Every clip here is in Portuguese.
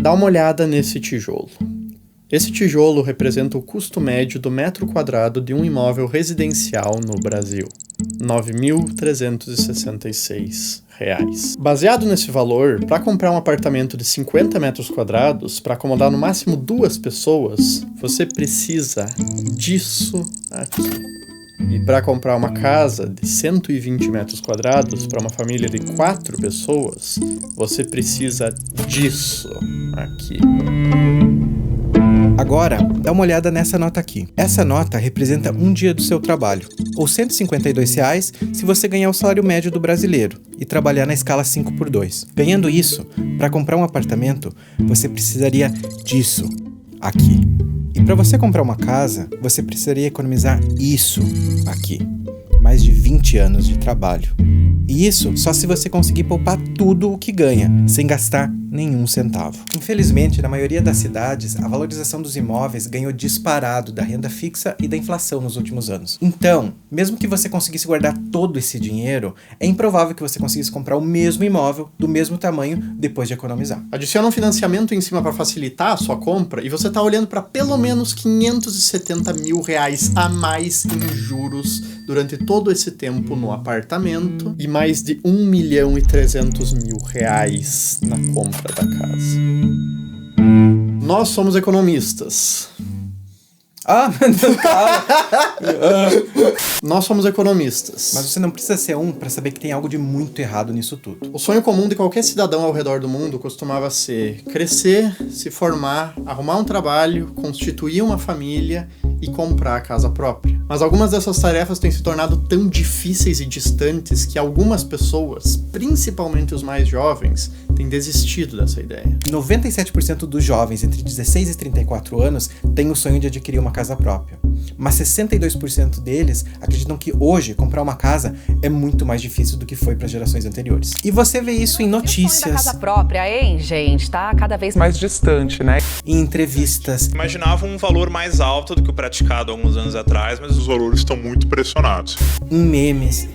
Dá uma olhada nesse tijolo. Esse tijolo representa o custo médio do metro quadrado de um imóvel residencial no Brasil. R$ 9.366. Baseado nesse valor, para comprar um apartamento de 50 metros quadrados, para acomodar no máximo 2 pessoas, você precisa disso aqui. E para comprar uma casa de 120 metros quadrados para uma família de 4 pessoas, você precisa disso aqui. Agora, dá uma olhada nessa nota aqui. Essa nota representa um dia do seu trabalho, ou R$ 152 se você ganhar o salário médio do brasileiro e trabalhar na escala 5x2. Ganhando isso, para comprar um apartamento, você precisaria disso aqui. E para você comprar uma casa, você precisaria economizar isso aqui. Mais de 20 anos de trabalho. E isso só se você conseguir poupar tudo o que ganha, sem gastar nenhum centavo. Infelizmente, na maioria das cidades, a valorização dos imóveis ganhou disparado da renda fixa e da inflação nos últimos anos. Então, mesmo que você conseguisse guardar todo esse dinheiro, é improvável que você conseguisse comprar o mesmo imóvel, do mesmo tamanho, depois de economizar. Adiciona um financiamento em cima para facilitar a sua compra e você está olhando para pelo menos R$ 570 mil a mais em juros durante todo esse tempo no apartamento e mais de R$ 1.300.000 na compra da casa. Nós somos economistas. Calma. Nós somos economistas. Mas você não precisa ser um para saber que tem algo de muito errado nisso tudo. O sonho comum de qualquer cidadão ao redor do mundo costumava ser crescer, se formar, arrumar um trabalho, constituir uma família e comprar a casa própria. Mas algumas dessas tarefas têm se tornado tão difíceis e distantes que algumas pessoas, principalmente os mais jovens, têm desistido dessa ideia. 97% dos jovens entre 16 e 34 anos têm o sonho de adquirir uma casa própria. Mas 62% deles acreditam que hoje comprar uma casa é muito mais difícil do que foi para gerações anteriores. E você vê isso em notícias. O sonho da casa própria, hein, gente? Tá cada vez mais distante, né? Em entrevistas. Imaginavam um valor mais alto do que o praticado há alguns anos atrás, mas os valores estão muito pressionados. Em memes.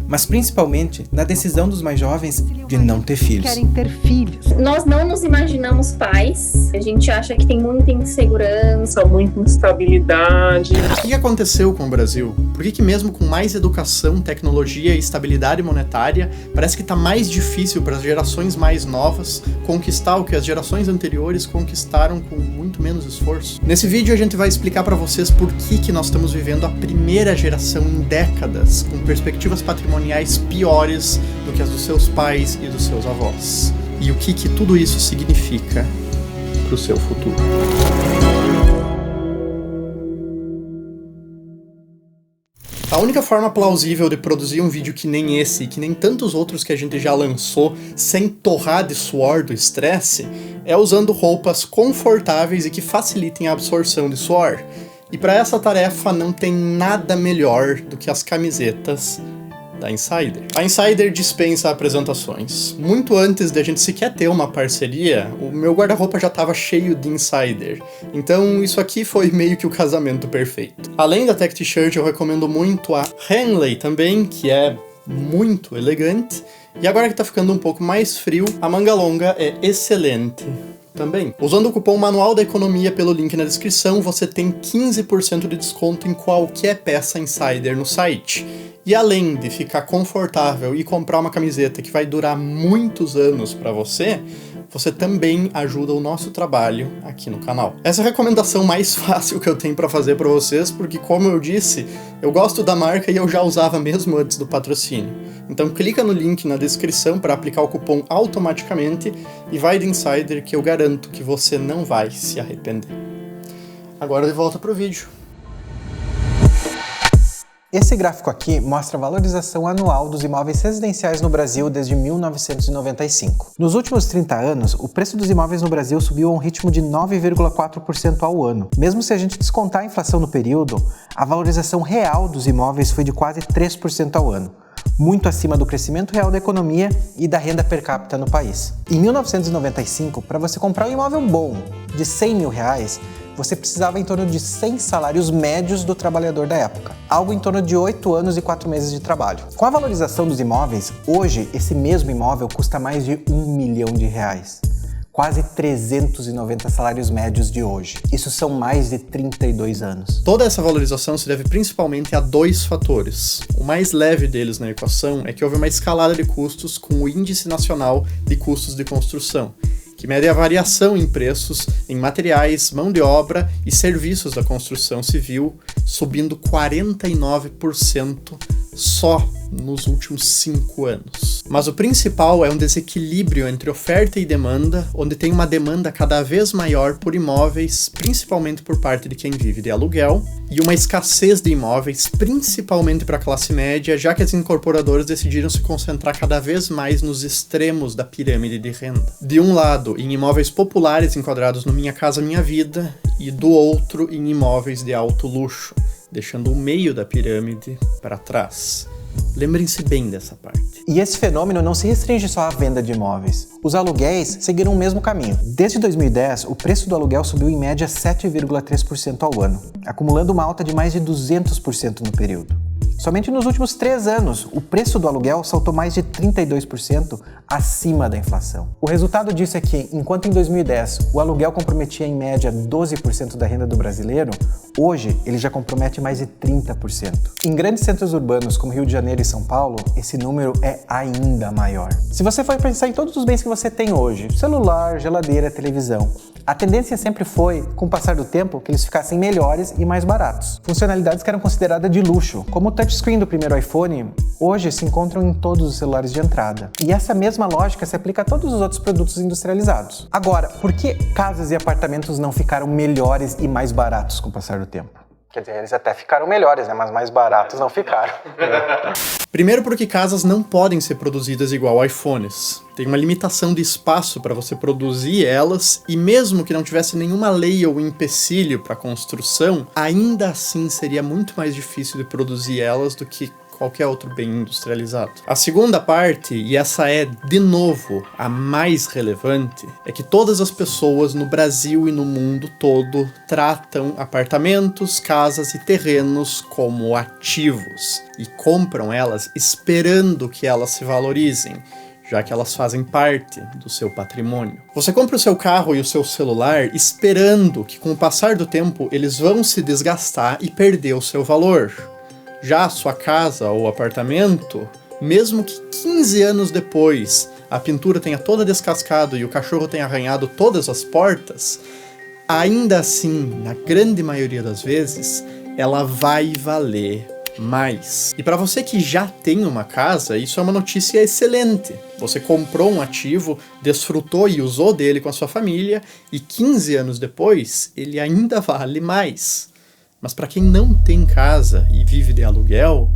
Mas principalmente na decisão dos mais jovens de não ter filhos. Querem ter filhos. Nós não nos imaginamos pais. A gente acha que tem muita insegurança, muita instabilidade. O que aconteceu com o Brasil? Por que mesmo com mais educação, tecnologia e estabilidade monetária, parece que está mais difícil para as gerações mais novas conquistar o que as gerações anteriores conquistaram com muito menos esforço? Nesse vídeo a gente vai explicar para vocês por que nós estamos vivendo a primeira geração em décadas, com perspectivas patrimoniais piores do que as dos seus pais e dos seus avós. E o que tudo isso significa para o seu futuro. A única forma plausível de produzir um vídeo que nem esse, e que nem tantos outros que a gente já lançou, sem torrar de suor do estresse, é usando roupas confortáveis e que facilitem a absorção de suor. E para essa tarefa não tem nada melhor do que as camisetas da Insider. A Insider dispensa apresentações. Muito antes de a gente sequer ter uma parceria, o meu guarda-roupa já estava cheio de Insider. Então isso aqui foi meio que o casamento perfeito. Além da Tech T-shirt, eu recomendo muito a Henley também, que é muito elegante. E agora que tá ficando um pouco mais frio, a manga longa é excelente também. Usando o cupom Manual da Economia pelo link na descrição, você tem 15% de desconto em qualquer peça Insider no site. E além de ficar confortável e comprar uma camiseta que vai durar muitos anos para você, você também ajuda o nosso trabalho aqui no canal. Essa é a recomendação mais fácil que eu tenho para fazer para vocês, porque como eu disse, eu gosto da marca e eu já usava mesmo antes do patrocínio. Então clica no link na descrição para aplicar o cupom automaticamente e vai de Insider que eu garanto que você não vai se arrepender. Agora de volta pro vídeo. Esse gráfico aqui mostra a valorização anual dos imóveis residenciais no Brasil desde 1995. Nos últimos 30 anos, o preço dos imóveis no Brasil subiu a um ritmo de 9,4% ao ano. Mesmo se a gente descontar a inflação no período, a valorização real dos imóveis foi de quase 3% ao ano, muito acima do crescimento real da economia e da renda per capita no país. Em 1995, para você comprar um imóvel bom de R$100 mil, você precisava em torno de 100 salários médios do trabalhador da época, algo em torno de 8 anos e 4 meses de trabalho. Com a valorização dos imóveis, hoje esse mesmo imóvel custa mais de R$1 milhão. quase 390 salários médios de hoje. Isso são mais de 32 anos. Toda essa valorização se deve principalmente a 2 fatores. O mais leve deles na equação é que houve uma escalada de custos com o Índice Nacional de Custos de Construção, que mede a variação em preços em materiais, mão de obra e serviços da construção civil, subindo 49% só nos últimos 5 anos. Mas o principal é um desequilíbrio entre oferta e demanda, onde tem uma demanda cada vez maior por imóveis, principalmente por parte de quem vive de aluguel, e uma escassez de imóveis, principalmente para a classe média, já que as incorporadoras decidiram se concentrar cada vez mais nos extremos da pirâmide de renda. De um lado, em imóveis populares enquadrados no Minha Casa Minha Vida, e do outro, em imóveis de alto luxo, deixando o meio da pirâmide para trás. Lembrem-se bem dessa parte. E esse fenômeno não se restringe só à venda de imóveis. Os aluguéis seguiram o mesmo caminho. Desde 2010, o preço do aluguel subiu em média 7,3% ao ano, acumulando uma alta de mais de 200% no período. Somente nos últimos 3 anos, o preço do aluguel saltou mais de 32% acima da inflação. O resultado disso é que, enquanto em 2010 o aluguel comprometia em média 12% da renda do brasileiro, hoje ele já compromete mais de 30%. Em grandes centros urbanos como Rio de Janeiro e São Paulo, esse número é ainda maior. Se você for pensar em todos os bens que você tem hoje, celular, geladeira, televisão, a tendência sempre foi, com o passar do tempo, que eles ficassem melhores e mais baratos. Funcionalidades que eram consideradas de luxo, como o touchscreen do primeiro iPhone, hoje se encontram em todos os celulares de entrada. E essa mesma lógica se aplica a todos os outros produtos industrializados. Agora, por que casas e apartamentos não ficaram melhores e mais baratos com o passar do tempo? Quer dizer, eles até ficaram melhores, né? Mas mais baratos não ficaram. Primeiro porque casas não podem ser produzidas igual iPhones. Tem uma limitação de espaço para você produzir elas, e mesmo que não tivesse nenhuma lei ou empecilho para a construção, ainda assim seria muito mais difícil de produzir elas do que qualquer outro bem industrializado. A segunda parte, e essa é, de novo, a mais relevante, é que todas as pessoas no Brasil e no mundo todo tratam apartamentos, casas e terrenos como ativos e compram elas esperando que elas se valorizem, já que elas fazem parte do seu patrimônio. Você compra o seu carro e o seu celular esperando que, com o passar do tempo, eles vão se desgastar e perder o seu valor. Já a sua casa ou apartamento, mesmo que 15 anos depois a pintura tenha toda descascado e o cachorro tenha arranhado todas as portas, ainda assim, na grande maioria das vezes, ela vai valer mais. E para você que já tem uma casa, isso é uma notícia excelente. Você comprou um ativo, desfrutou e usou dele com a sua família, e 15 anos depois, ele ainda vale mais. Mas para quem não tem casa e vive de aluguel,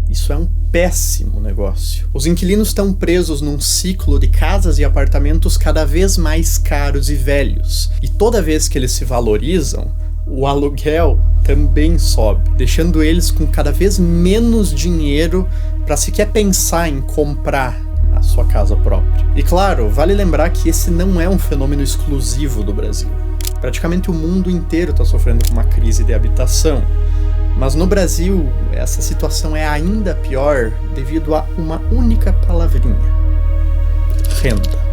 isso é um péssimo negócio. Os inquilinos estão presos num ciclo de casas e apartamentos cada vez mais caros e velhos. E toda vez que eles se valorizam, o aluguel também sobe, deixando eles com cada vez menos dinheiro para sequer pensar em comprar a sua casa própria. E claro, vale lembrar que esse não é um fenômeno exclusivo do Brasil. Praticamente o mundo inteiro está sofrendo com uma crise de habitação. Mas no Brasil, essa situação é ainda pior devido a uma única palavrinha: renda.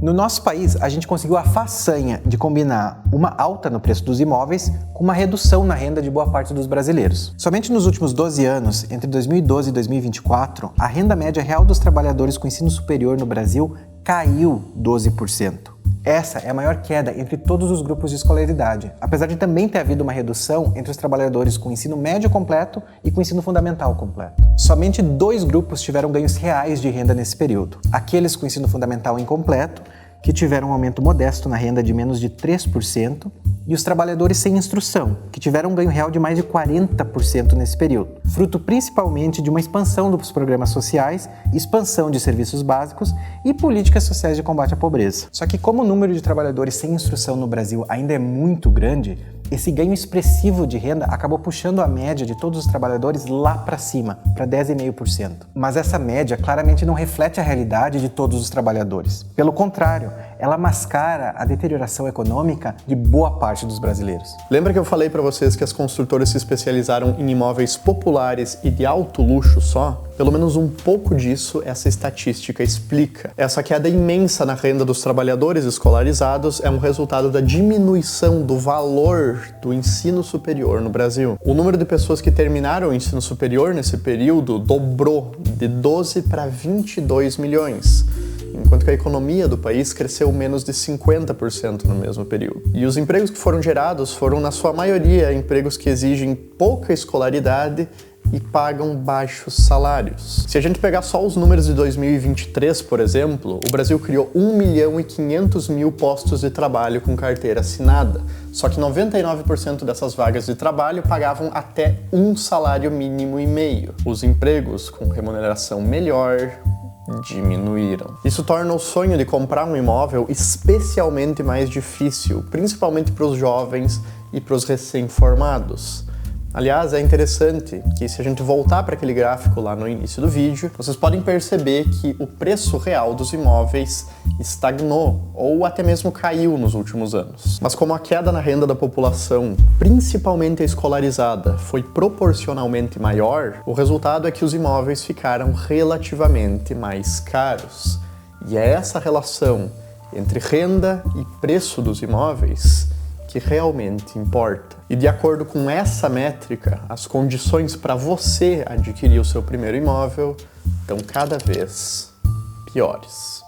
No nosso país, a gente conseguiu a façanha de combinar uma alta no preço dos imóveis com uma redução na renda de boa parte dos brasileiros. Somente nos últimos 12 anos, entre 2012 e 2024, a renda média real dos trabalhadores com ensino superior no Brasil caiu 12%. Essa é a maior queda entre todos os grupos de escolaridade, apesar de também ter havido uma redução entre os trabalhadores com ensino médio completo e com ensino fundamental completo. Somente 2 grupos tiveram ganhos reais de renda nesse período: aqueles com ensino fundamental incompleto, que tiveram um aumento modesto na renda de menos de 3%, e os trabalhadores sem instrução, que tiveram um ganho real de mais de 40% nesse período, fruto principalmente de uma expansão dos programas sociais, expansão de serviços básicos e políticas sociais de combate à pobreza. Só que como o número de trabalhadores sem instrução no Brasil ainda é muito grande, esse ganho expressivo de renda acabou puxando a média de todos os trabalhadores lá para cima, para 10,5%. Mas essa média claramente não reflete a realidade de todos os trabalhadores. Pelo contrário, ela mascara a deterioração econômica de boa parte dos brasileiros. Lembra que eu falei para vocês que as construtoras se especializaram em imóveis populares e de alto luxo só? Pelo menos um pouco disso essa estatística explica. Essa queda imensa na renda dos trabalhadores escolarizados é um resultado da diminuição do valor do ensino superior no Brasil. O número de pessoas que terminaram o ensino superior nesse período dobrou de 12 para 22 milhões. Enquanto que a economia do país cresceu menos de 50% no mesmo período. E os empregos que foram gerados foram, na sua maioria, empregos que exigem pouca escolaridade e pagam baixos salários. Se a gente pegar só os números de 2023, por exemplo, o Brasil criou 1.500.000 postos de trabalho com carteira assinada. Só que 99% dessas vagas de trabalho pagavam até um salário mínimo e meio. Os empregos com remuneração melhor diminuíram. Isso torna o sonho de comprar um imóvel especialmente mais difícil, principalmente para os jovens e para os recém-formados. Aliás, é interessante que se a gente voltar para aquele gráfico lá no início do vídeo, vocês podem perceber que o preço real dos imóveis estagnou ou até mesmo caiu nos últimos anos. Mas como a queda na renda da população, principalmente a escolarizada, foi proporcionalmente maior, o resultado é que os imóveis ficaram relativamente mais caros. E é essa relação entre renda e preço dos imóveis que realmente importa. E de acordo com essa métrica, as condições para você adquirir o seu primeiro imóvel estão cada vez piores.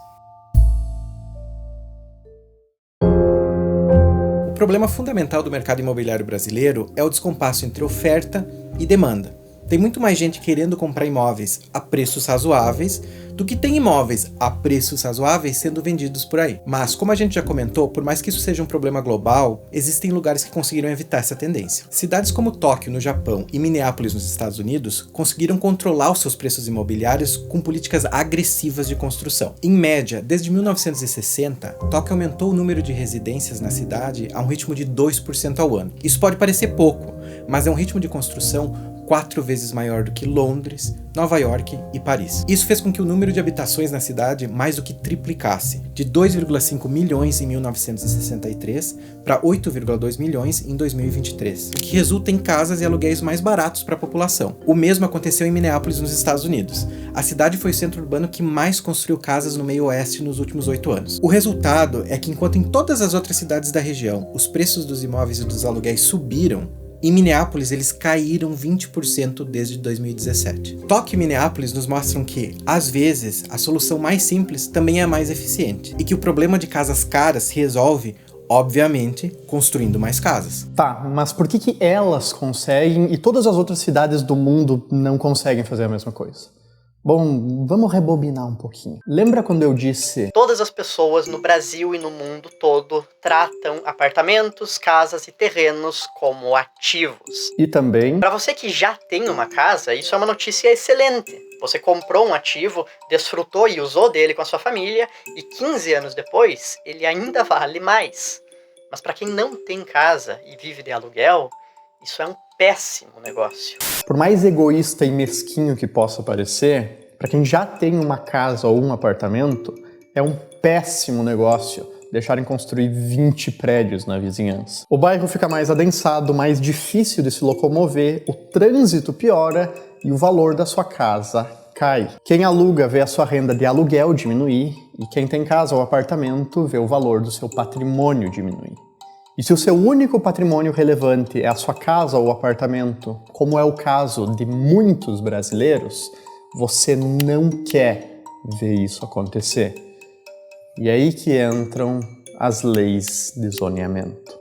O problema fundamental do mercado imobiliário brasileiro é o descompasso entre oferta e demanda. Tem muito mais gente querendo comprar imóveis a preços razoáveis do que tem imóveis a preços razoáveis sendo vendidos por aí. Mas, como a gente já comentou, por mais que isso seja um problema global, existem lugares que conseguiram evitar essa tendência. Cidades como Tóquio, no Japão, e Minneapolis, nos Estados Unidos, conseguiram controlar os seus preços imobiliários com políticas agressivas de construção. Em média, desde 1960, Tóquio aumentou o número de residências na cidade a um ritmo de 2% ao ano. Isso pode parecer pouco, mas é um ritmo de construção 4 vezes maior do que Londres, Nova York e Paris. Isso fez com que o número de habitações na cidade mais do que triplicasse, de 2,5 milhões em 1963 para 8,2 milhões em 2023, o que resulta em casas e aluguéis mais baratos para a população. O mesmo aconteceu em Minneapolis, nos Estados Unidos. A cidade foi o centro urbano que mais construiu casas no meio oeste nos últimos 8 anos. O resultado é que, enquanto em todas as outras cidades da região os preços dos imóveis e dos aluguéis subiram, em Minneapolis, eles caíram 20% desde 2017. Tóquio e Minneapolis nos mostram que, às vezes, a solução mais simples também é a mais eficiente, e que o problema de casas caras se resolve, obviamente, construindo mais casas. Tá, mas por que elas conseguem e todas as outras cidades do mundo não conseguem fazer a mesma coisa? Bom, vamos rebobinar um pouquinho. Lembra quando eu disse: todas as pessoas no Brasil e no mundo todo tratam apartamentos, casas e terrenos como ativos? E também, para você que já tem uma casa, isso é uma notícia excelente. Você comprou um ativo, desfrutou e usou dele com a sua família, e 15 anos depois, ele ainda vale mais. Mas para quem não tem casa e vive de aluguel, isso é um péssimo negócio. Por mais egoísta e mesquinho que possa parecer, para quem já tem uma casa ou um apartamento, é um péssimo negócio deixarem construir 20 prédios na vizinhança. O bairro fica mais adensado, mais difícil de se locomover, o trânsito piora e o valor da sua casa cai. Quem aluga vê a sua renda de aluguel diminuir e quem tem casa ou apartamento vê o valor do seu patrimônio diminuir. E se o seu único patrimônio relevante é a sua casa ou apartamento, como é o caso de muitos brasileiros, você não quer ver isso acontecer. E é aí que entram as leis de zoneamento.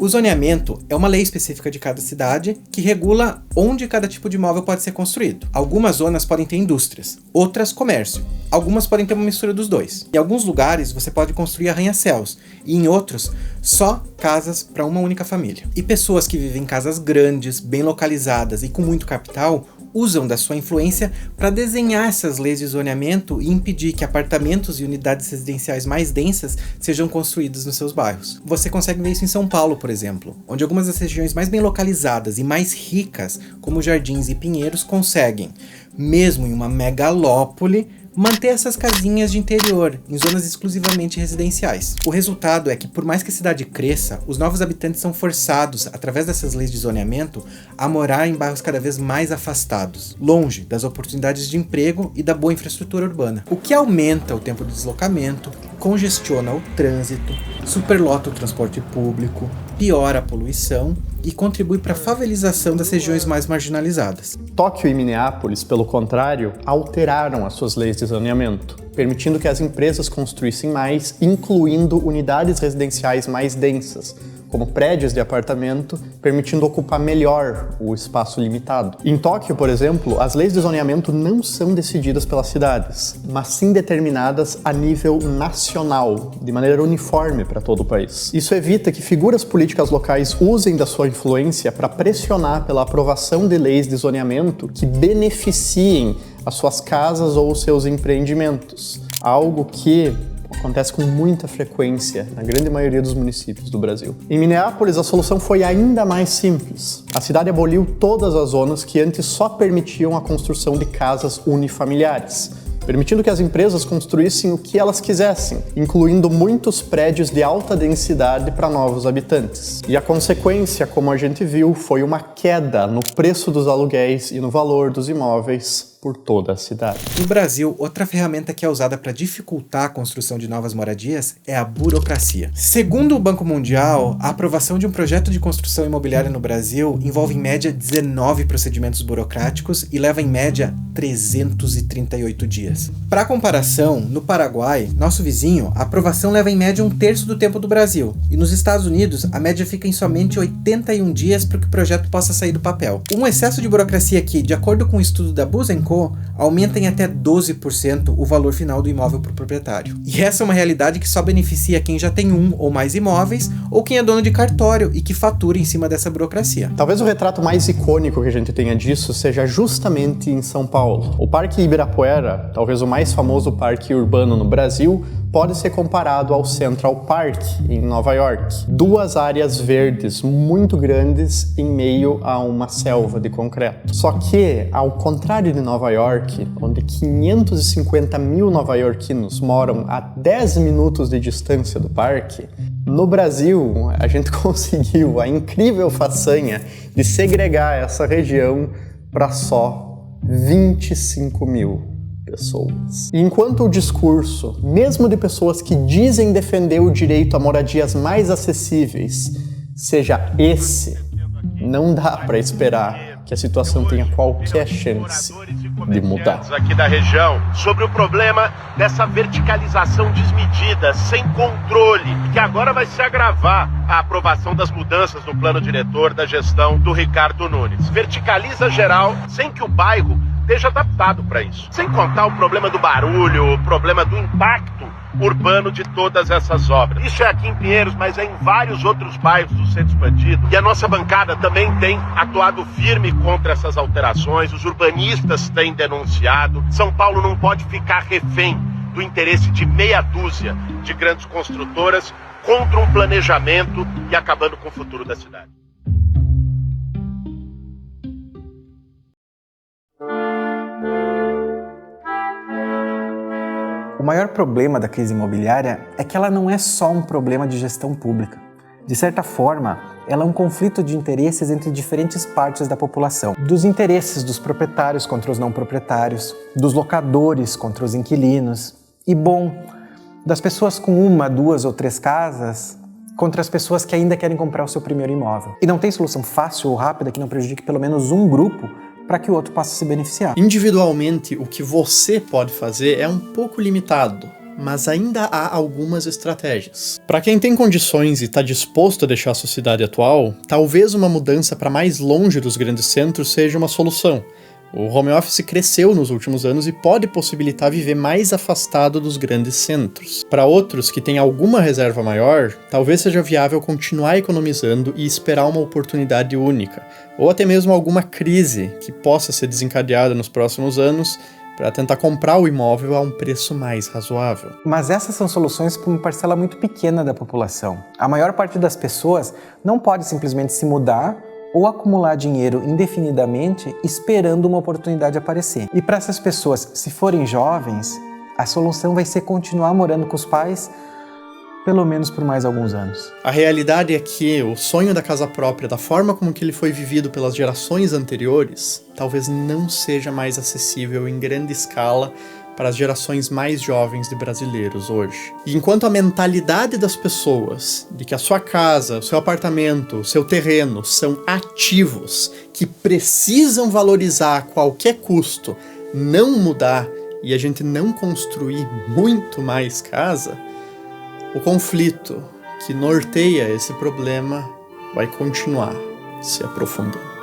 O zoneamento é uma lei específica de cada cidade que regula onde cada tipo de imóvel pode ser construído. Algumas zonas podem ter indústrias, outras comércio. Algumas podem ter uma mistura dos dois. Em alguns lugares você pode construir arranha-céus e em outros só casas para uma única família. E pessoas que vivem em casas grandes, bem localizadas e com muito capital usam da sua influência para desenhar essas leis de zoneamento e impedir que apartamentos e unidades residenciais mais densas sejam construídos nos seus bairros. Você consegue ver isso em São Paulo, por exemplo, onde algumas das regiões mais bem localizadas e mais ricas, como Jardins e Pinheiros, conseguem, mesmo em uma megalópole, manter essas casinhas de interior, em zonas exclusivamente residenciais. O resultado é que, por mais que a cidade cresça, os novos habitantes são forçados, através dessas leis de zoneamento, a morar em bairros cada vez mais afastados, longe das oportunidades de emprego e da boa infraestrutura urbana, o que aumenta o tempo de deslocamento, congestiona o trânsito, superlota o transporte público, piora a poluição e contribui para a favelização das regiões mais marginalizadas. Tóquio e Minneapolis, pelo contrário, alteraram as suas leis de zoneamento, permitindo que as empresas construíssem mais, incluindo unidades residenciais mais densas, como prédios de apartamento, permitindo ocupar melhor o espaço limitado. Em Tóquio, por exemplo, as leis de zoneamento não são decididas pelas cidades, mas sim determinadas a nível nacional, de maneira uniforme para todo o país. Isso evita que figuras políticas locais usem da sua influência para pressionar pela aprovação de leis de zoneamento que beneficiem as suas casas ou os seus empreendimentos, algo que acontece com muita frequência na grande maioria dos municípios do Brasil. Em Minneapolis, a solução foi ainda mais simples. A cidade aboliu todas as zonas que antes só permitiam a construção de casas unifamiliares, permitindo que as empresas construíssem o que elas quisessem, incluindo muitos prédios de alta densidade para novos habitantes. E a consequência, como a gente viu, foi uma queda no preço dos aluguéis e no valor dos imóveis por toda a cidade. No Brasil, outra ferramenta que é usada para dificultar a construção de novas moradias é a burocracia. Segundo o Banco Mundial, a aprovação de um projeto de construção imobiliária no Brasil envolve em média 19 procedimentos burocráticos e leva em média 338 dias. Para comparação, no Paraguai, nosso vizinho, a aprovação leva em média 1/3 do tempo do Brasil, e nos Estados Unidos a média fica em somente 81 dias para que o projeto possa sair do papel. Um excesso de burocracia que, de acordo com o estudo da Busenco, aumenta em até 12% o valor final do imóvel para o proprietário. E essa é uma realidade que só beneficia quem já tem um ou mais imóveis ou quem é dono de cartório e que fatura em cima dessa burocracia. Talvez o retrato mais icônico que a gente tenha disso seja justamente em São Paulo. O Parque Ibirapuera, talvez o mais famoso parque urbano no Brasil, pode ser comparado ao Central Park, em Nova York. 2 áreas verdes muito grandes em meio a uma selva de concreto. Só que, ao contrário de Nova York, onde 550 mil nova-iorquinos moram a 10 minutos de distância do parque, no Brasil, a gente conseguiu a incrível façanha de segregar essa região para só 25 mil pessoas. E enquanto o discurso, mesmo de pessoas que dizem defender o direito a moradias mais acessíveis, seja esse, não dá para esperar que a situação tenha qualquer chance de mudar. Aqui da região, sobre o problema dessa verticalização desmedida, sem controle, que agora vai se agravar a aprovação das mudanças no plano diretor da gestão do Ricardo Nunes. Verticaliza geral, sem que o bairro esteja adaptado para isso. Sem contar o problema do barulho, o problema do impacto urbano de todas essas obras. Isso é aqui em Pinheiros, mas é em vários outros bairros do centro expandido. E a nossa bancada também tem atuado firme contra essas alterações. Os urbanistas têm denunciado. São Paulo não pode ficar refém do interesse de meia dúzia de grandes construtoras contra um planejamento e acabando com o futuro da cidade. O maior problema da crise imobiliária é que ela não é só um problema de gestão pública. De certa forma, ela é um conflito de interesses entre diferentes partes da população. Dos interesses dos proprietários contra os não proprietários, dos locadores contra os inquilinos e, das pessoas com 1, 2 ou 3 casas contra as pessoas que ainda querem comprar o seu primeiro imóvel. E não tem solução fácil ou rápida que não prejudique pelo menos um grupo para que o outro possa se beneficiar. Individualmente, o que você pode fazer é um pouco limitado, mas ainda há algumas estratégias. Para quem tem condições e está disposto a deixar a sociedade atual, talvez uma mudança para mais longe dos grandes centros seja uma solução. O home office cresceu nos últimos anos e pode possibilitar viver mais afastado dos grandes centros. Para outros que têm alguma reserva maior, talvez seja viável continuar economizando e esperar uma oportunidade única, ou até mesmo alguma crise que possa ser desencadeada nos próximos anos para tentar comprar o imóvel a um preço mais razoável. Mas essas são soluções para uma parcela muito pequena da população. A maior parte das pessoas não pode simplesmente se mudar ou acumular dinheiro indefinidamente esperando uma oportunidade aparecer. E para essas pessoas, se forem jovens, A solução vai ser continuar morando com os pais, pelo menos por mais alguns anos. A realidade é que o sonho da casa própria, da forma como que ele foi vivido pelas gerações anteriores, talvez não seja mais acessível em grande escala para as gerações mais jovens de brasileiros hoje. E enquanto a mentalidade das pessoas de que a sua casa, o seu apartamento, o seu terreno são ativos que precisam valorizar a qualquer custo, não mudar e a gente não construir muito mais casa, o conflito que norteia esse problema vai continuar se aprofundando.